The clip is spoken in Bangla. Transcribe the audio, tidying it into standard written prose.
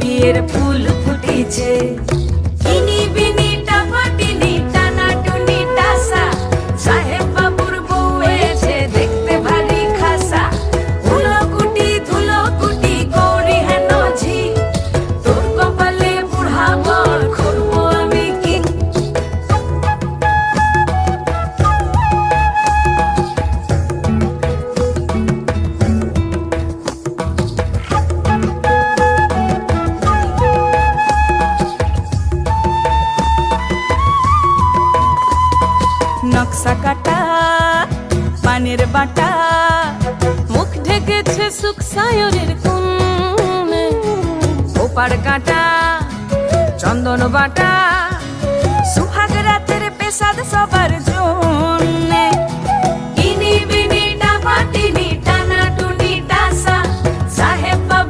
বিয়ের ফুল ফুটেছে। কিনি বিনি টাপাটিনি টানা টুনি টাসা, সাহেব বাবুর বউ এসে দেখতে ভারী খাসা। ধুলো কুটি করি হেন ঝি, তোর কপালে বুড়া বর করবো আমি কি। নকশা কাটা পানের বাটা, মুখ ঢেকেছে সুখ সায়রের কোণে। ওপার কাটা চন্দন বাটা, সুহাগ রাতের পেশাদ সবার জন্যে।